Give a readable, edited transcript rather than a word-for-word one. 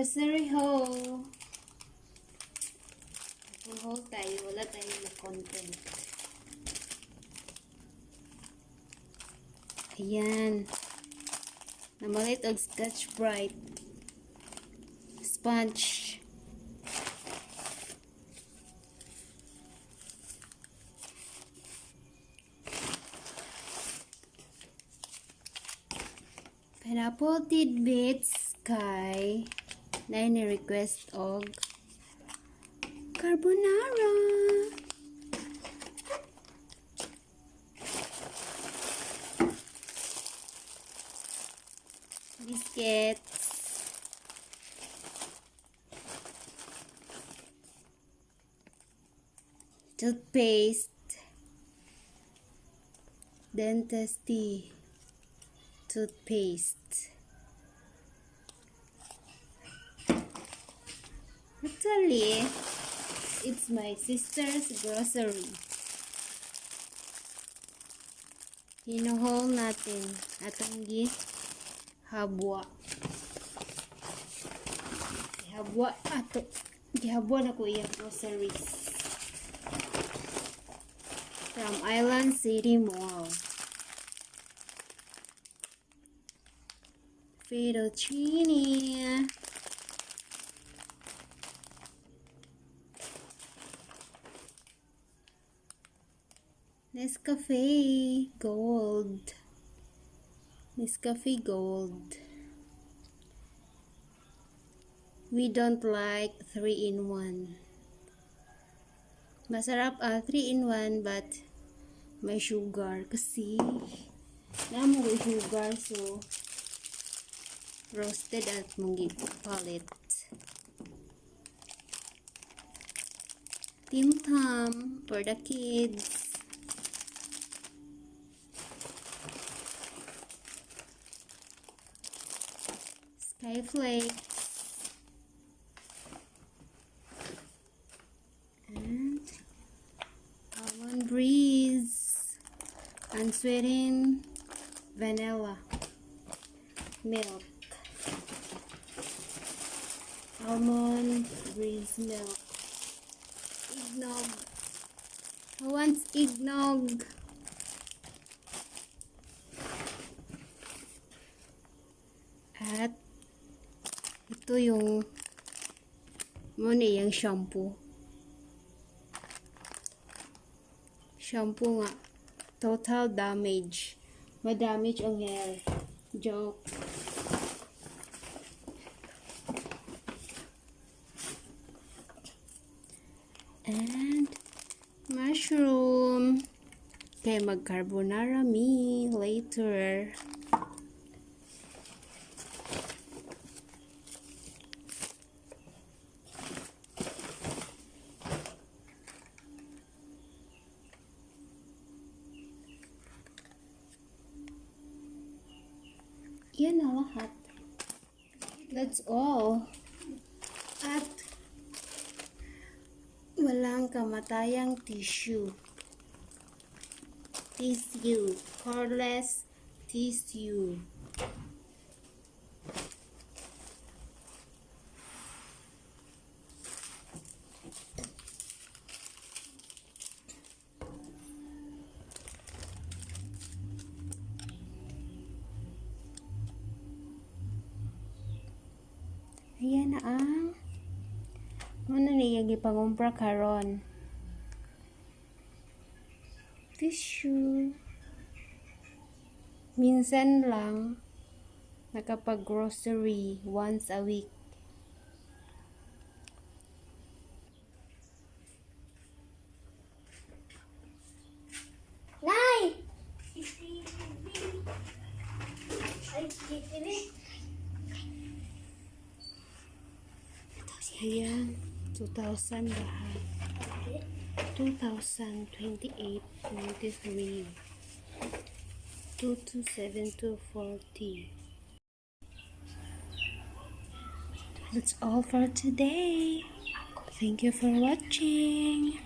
Grocery haul. Kung haul tayo, wala tayong content. Ayan. Namalit og Scotch Brite. Sponge. Pineapple tidbits kay na ni-request og carbonara. Biscuits. Toothpaste. Dentistry. Toothpaste. Actually, it's my sister's grocery. Hinuhol natin atong gihabwa. Gihabwa na ko iyang groceries. From Island City Mall. Fettuccine. Nescafe Gold. Nescafe Gold. We don't like 3-in-1. Masarap 3-in-1 but may sugar kasi namo sugar so roasted at mong palit. Tim Tam for the kids. Skyflakes. And almond breeze. Unsweetened vanilla milk. Almond breeze milk. Eggnog. Who wants eggnog? At ito yung yung shampoo. Shampoo nga. Total damage. Madamage ang hair. Joke. And mushroom. Okay, mag-carbonara me later. Yan na lahat. That's all. At walang kamatayang tissue. Tissue. Cordless tissue. Ayan na ang ano niya gipangumpra karon. Tissue. Minsan lang nakapag-grocery once a week. Nay! Ayan, 2,000 lahat. 2,028, 23, 2,272.40. That's all for today. Thank you for watching.